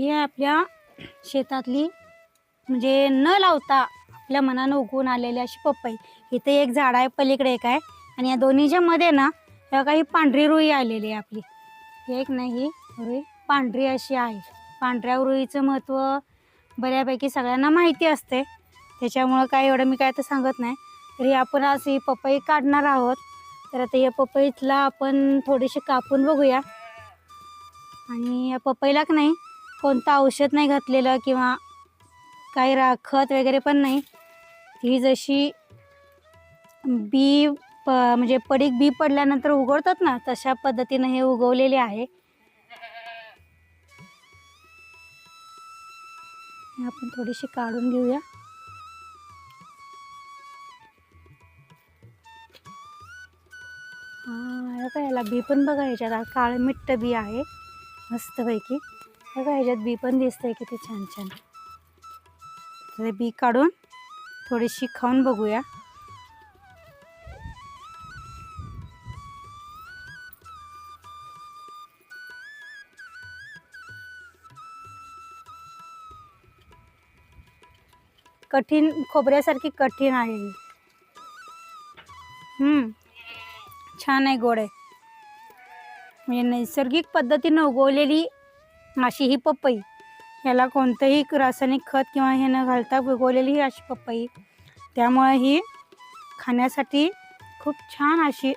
ही आहे आपल्या शेतातली म्हणजे न लावता आपल्या मनानं उगवून आलेली अशी पपई. इथे एक झाड आहे, पलीकडे एक आहे आणि या दोन्हीच्या मध्ये ना ह्या काही पांढरी रुई आलेली आहे आपली. ही एक नाही, ही रुई पांढरी अशी आहे. पांढऱ्या रुईचं महत्त्व बऱ्यापैकी सगळ्यांना माहिती असते, त्याच्यामुळं काय एवढं मी काय तर सांगत नाही. तरी आपण आज ही पपई काढणार आहोत. तर आता या पपईतला आपण थोडीशी कापून बघूया. आणि या पपईला का नाही कोणतं औषध नाही घातलेलं किंवा काही खत वगैरे पण नाही. ही जशी बी म्हणजे पडीक बी पडल्यानंतर उगवतात ना, तशा पद्धतीने हे उगवलेले आहे. आपण थोडीशी काढून घेऊया. हा, याला बी पण बघा, ह्याच्यात काळ मिट्ट बी आहे मस्तपैकी. बघा ह्याच्यात बी पण दिसतंय किती छान छान. तर बी काढून थोडीशी खाऊन बघूया. कठीण, खोबऱ्यासारखी कठीण आहे ही. छान आहे, गोड आहे. म्हणजे नैसर्गिक पद्धतीनं उगवलेली अशी ही पपई. याला कोणतंही रासायनिक खत किंवा हे न घालता उगवलेली ही अशी पपई. त्यामुळे ही खाण्यासाठी खूप छान अशी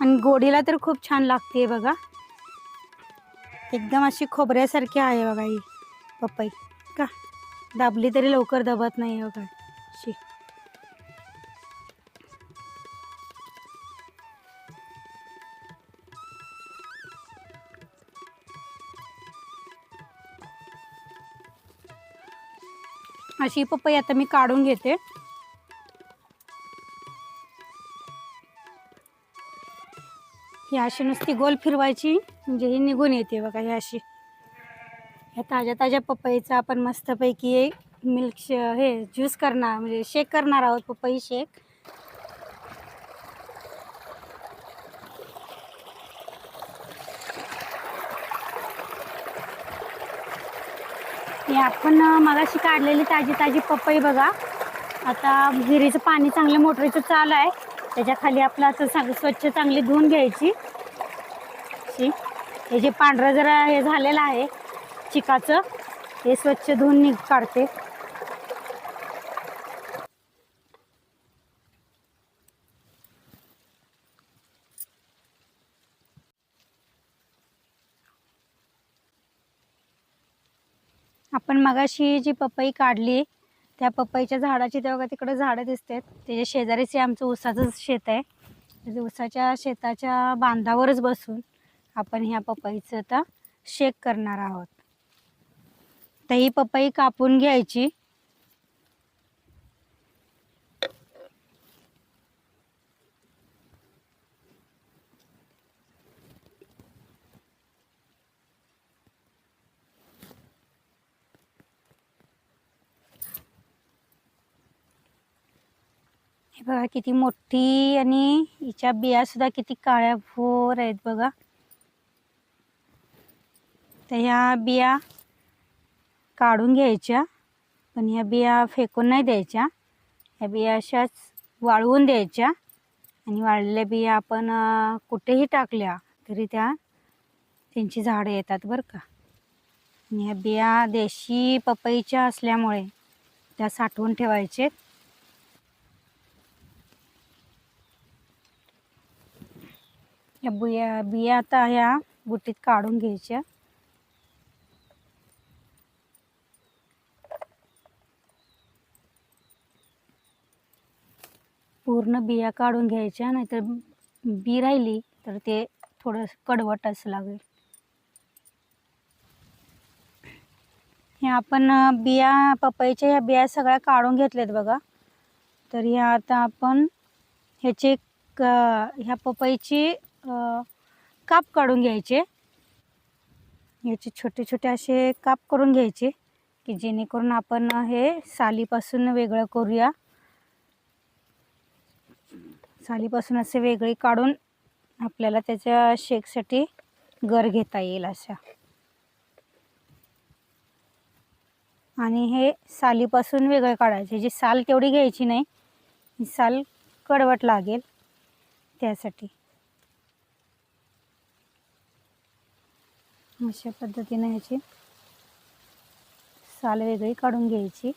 आणि गोडीला तर खूप छान लागते बघा. एकदम अशी खोबऱ्यासारखी आहे बघा ही पपई. का दाबली तरी लवकर दबत नाही बघा अशी. अशी पपई आता मी काढून घेते. ही अशी नुसती गोल फिरवायची म्हणजे ही निघून येते बघा. ही अशी ह्या ताज्या ताज्या पपईचा आपण मस्तपैकी मिल्क हे ज्यूस करणार म्हणजे शेक करणार आहोत, पपई शेक. हे आपण मगाशी काढलेली ताजी ताजी पपई बघा. आता विहिरीचं पाणी चांगलं मोटरीचं चालू आहे, त्याच्या खाली आपलं असं स्वच्छ चांगली धुवून घ्यायची. हे जे पांढरं जरा हे झालेलं आहे चिकाचं, हे स्वच्छ धुवून काढते. आपण मगाशी जी पपई काढली त्या पपईच्या झाडाची तेव्हा तिकडे झाडं दिसतात, त्याच्या शेजारीच आमचं ऊसाचं शेत आहे. त्याच्या ऊसाच्या शेताच्या बांधावरच बसून आपण ह्या पपईचं आता शेक करणार आहोत. तर ही पपई कापून घ्यायची. हे बघा किती मोठी, आणि हिच्या बिया सुद्धा किती काळ्या भोर आहेत बघा. तर ह्या बिया काढून घ्यायच्या, पण ह्या बिया फेकून नाही द्यायच्या. ह्या बिया अशाच वाळवून द्यायच्या, आणि वाळलेल्या बिया आपण कुठेही टाकल्या तरी त्यांची झाडं येतात बरं का. आणि ह्या बिया देशी पपईच्या असल्यामुळे त्या साठवून ठेवायचे. या बिया आता ह्या बुट्टीत काढून घ्यायच्या. पूर्ण बिया काढून घ्यायच्या, नाहीतर बी राहिली तर ते थोडं कडवट असं लागेल. हे आपण बिया पपईच्या ह्या बिया सगळ्या काढून घेतल्यात बघा. तर ह्या आता आपण ह्याचे ह्या पपईची काप काढून घ्यायचे. याचे छोटे छोटे असे काप करून घ्यायचे, की जेणेकरून आपण हे सालीपासून वेगळं करूया. सालीपासून असे वेगळे काढून आपल्याला त्याच्या शेकसाठी गर घेता येईल अशा. आणि हे सालीपासून वेगळे काढायचे. जी साल तेवढी घ्यायची नाही, ही साल कडवट लागेल त्यासाठी. अशा पद्धतीने ह्याची साल वेगळी काढून घ्यायची.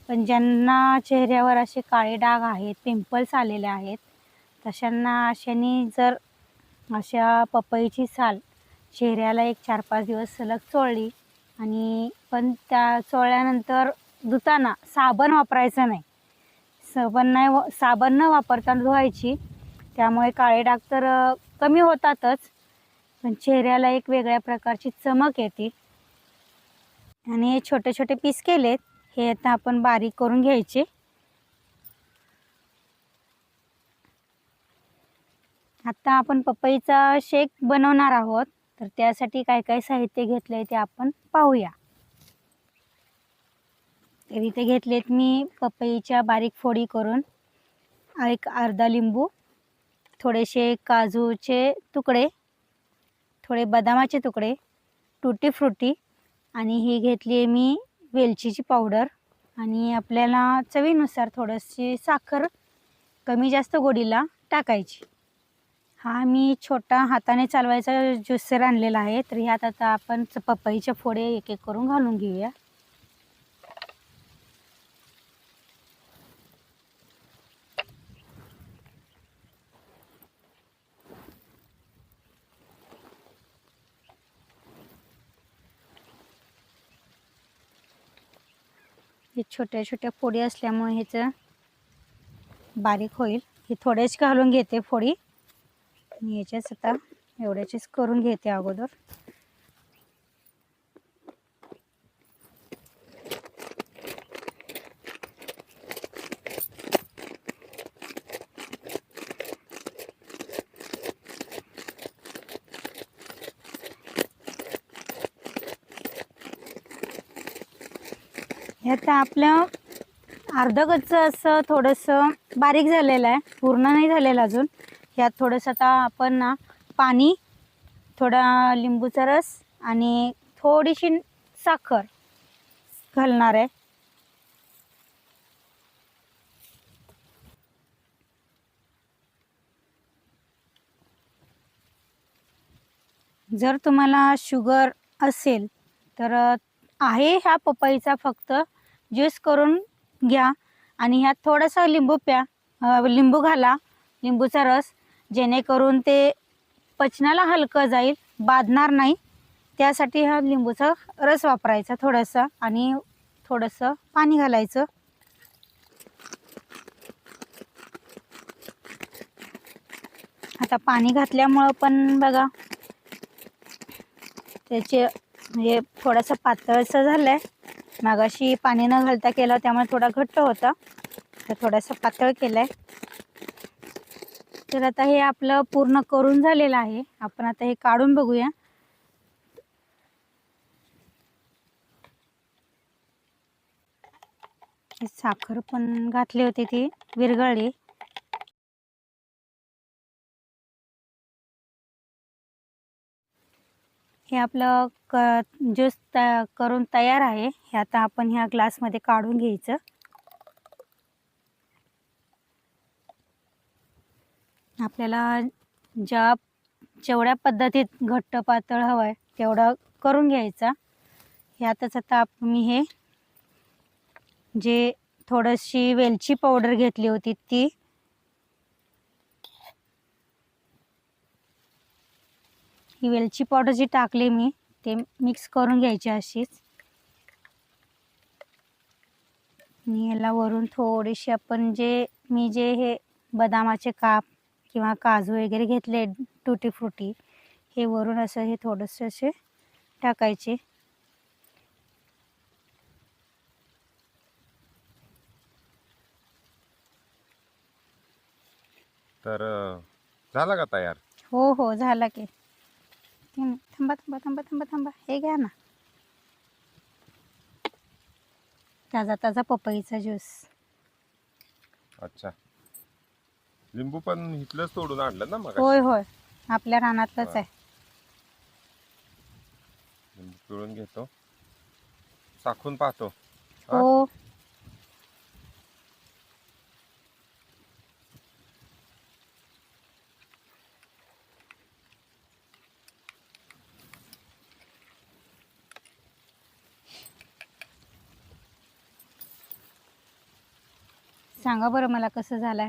पण ज्यांना चेहऱ्यावर असे काळे डाग आहेत, पिंपल्स आलेले आहेत, अशांनी जर अशा पपईची साल चेहऱ्याला एक 4-5 दिवस सलग चोळली आणि पण त्या चोळल्यानंतर धुताना साबण वापरायचा नाही. साबण न वापरता धुवायची. त्यामुळे काळे डाग तर कमी होतातच, पण चेहऱ्याला एक वेगळ्या प्रकारची चमक येते. आणि हे छोटे छोटे पीस केलेत, हे आता आपण बारीक करून घ्यायचे. आता आपण पपईचा शेक बनवणार आहोत, तर त्यासाठी काय काय साहित्य घेतलंय ते आपण पाहूया. तर इथे घेतलेत मी पपईच्या बारीक फोडी करून, एक अर्धा लिंबू, थोडेसे काजूचे तुकडे, थोडे बदामाचे तुकडे, टूटी फ्रुटी, आणि ही घेतली आहे मी वेलचीची पावडर, आणि आपल्याला चवीनुसार थोडीशी साखर कमी जास्त गोडीला टाकायची. हा मी छोटा हाताने चालवायचा ज्युसर आणलेला आहे. तर ह्यात आता आपण पपईच्या फोडे एक एक करून घालून घेऊया. हे छोट्या छोट्या फोडी असल्यामुळे ह्याचं बारीक होईल. हे थोडेच घालून घेते फोडी, आणि याच्याच आता एवढ्याचेच करून घेते अगोदर. आता आपलं अर्ध कच्चं असं थोडंसं बारीक झालेलं आहे, पूर्ण नाही झालेलं अजून. ह्यात थोडंसं आता आपण ना पाणी, थोडा लिंबूचा रस आणि थोडीशी साखर घालणार आहे. जर तुम्हाला शुगर असेल तर आहे ह्या पपईचा फक्त ज्यूस करून घ्या, आणि ह्यात थोडासा लिंबू घाला, लिंबूचा रस, जेणेकरून ते पचनाला हलकं जाईल, बाधणार नाही. त्यासाठी हा लिंबूचा रस वापरायचा थोडासा, आणि थोडंसं पाणी घालायचं. आता पाणी घातल्यामुळं पण बघा त्याचे म्हणजे थोडंसं पातळसं झालं आहे. मागाशी पाणी न घालता केलं त्यामुळे थोडा घट्ट होता, तर थोडंसं पातळ केलं आहे. तर आता हे आपलं पूर्ण करून झालेलं आहे. आपण आता हे काढून बघूया. साखर पण घातली होती, ती विरघळली. हे आपलं ज्यूस करून तयार आहे. हे आता आपण ह्या ग्लासमध्ये काढून घ्यायचं. आपल्याला जेवढ्या पद्धतीत घट्ट पातळ हवं आहे तेवढं करून घ्यायचा. ह्यातच आता मी हे जे थोडीशी वेलची पावडर घेतली होती ती, ही वेलची पावडर जी टाकली मी, ते मिक्स करून घ्यायची अशीच. आणि याला वरून थोडीशी आपण मी हे बदामाचे काप किंवा काजू वगैरे घेतले, टूटी फ्रुटी, हे वरून असं हे थोडंसं असे टाकायचे. तर झाला का तयार? हो हो, झाला की. थांबा थांबा थांबा थांबा थांबा, हे घ्या ना, ताजा ताजा पपईचा ज्यूस. अच्छा, लिंबू पण इथलंच तोडून आणलं ना मग? होय होय, आपल्या रानातलंच आहे. लिंबू पिळून घेतो. चाखून पाहतो. हा? हो. सांगा बरं मला कसं झालंय.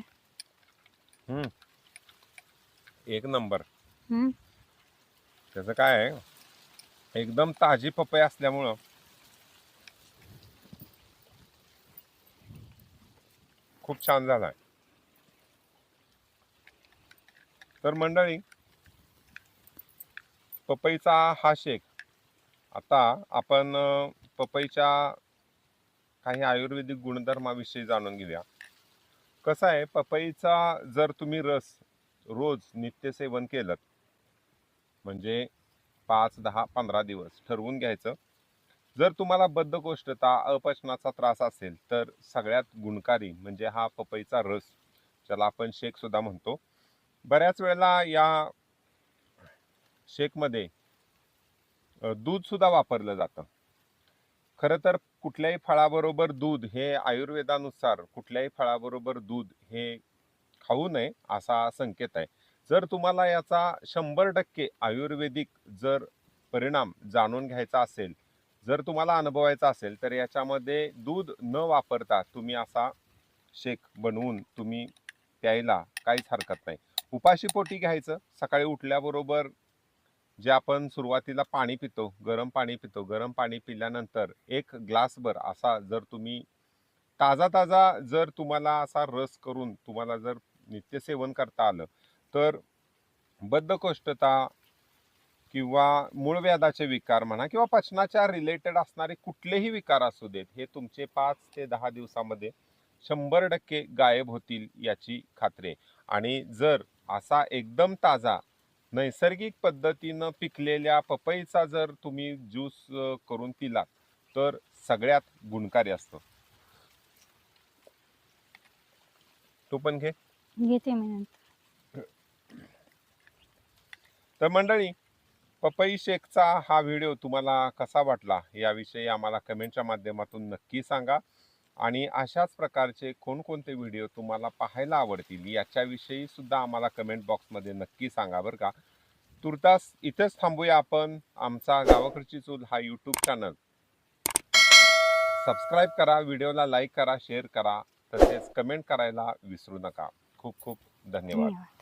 हम्म. एक नंबर. हम्म. त्याचं काय आहे, एकदम ताजी पपई असल्यामुळं खूप छान झालाय. तर मंडळी, पपईचा हा शेक. आता आपण पपईच्या काही आयुर्वेदिक गुणधर्माविषयी जाणून घेऊया. कसं आहे, पपईचा जर तुम्ही रस रोज नित्य सेवन केलं, म्हणजे 5, 10, 15 दिवस ठरवून घ्यायचं. जर तुम्हाला बद्धकोष्ठता, अपचनाचा त्रास असेल तर सगळ्यात गुणकारी म्हणजे हा पपईचा रस, ज्याला आपण शेक सुद्धा म्हणतो. बऱ्याच वेळेला या शेकमध्ये दूध सुद्धा वापरलं जातं. खरं तर कुठल्याही फळाबरोबर दूध हे आयुर्वेदानुसार कुठल्याही फळाबरोबर दूध हे खाऊ नये असा संकेत आहे. जर तुम्हाला याचा 100% आयुर्वेदिक जर परिणाम जाणून घ्यायचा असेल, जर तुम्हाला अनुभवायचा असेल, तर याच्यामध्ये दूध न वापरता तुम्ही असा शेक बनवून तुम्ही प्यायला काहीच हरकत नाही. उपाशीपोटी घ्यायचं. सकाळी उठल्याबरोबर जे आपण सुरुवातीला पाणी पितो, गरम पाणी पितो, गरम पाणी पिल्यानंतर 1 ग्लासभर असा जर तुम्ही ताजा ताजा जर तुम्हाला असा रस करून तुम्हाला जर नित्यसेवन करता आलं, तर बद्धकोष्ठता किंवा मूळव्याधाचे विकार म्हणा किंवा पचनाच्या रिलेटेड असणारे कुठलेही विकार असू देत, हे तुमचे 5 ते 10 दिवसामध्ये 100% गायब होतील याची खात्री आहे. आणि जर असा एकदम ताजा नैसर्गिक पद्धतीनं पिकलेल्या पपईचा जर तुम्ही ज्यूस करून पिलात, तर सगळ्यात गुणकारी असतो. तू पण घे. घेते मी नंतर. तर मंडळी, पपई शेकचा हा व्हिडिओ तुम्हाला कसा वाटला याविषयी आम्हाला कमेंटच्या माध्यमातून नक्की सांगा. आणि अशाच प्रकारचे कोणकोणते व्हिडिओ तुम्हाला पाहायला आवडतील याच्याविषयी सुद्धा आम्हाला कमेंट बॉक्समध्ये नक्की सांगा बरं का. तुर्तास इथेच थांबूया आपण. आमचा गावाकडची चूल हा यूट्यूब चॅनल सबस्क्राईब करा, व्हिडिओला लाईक करा, शेअर करा, तसेच कमेंट करायला विसरू नका. खूप खूप धन्यवाद. धन्यवाद.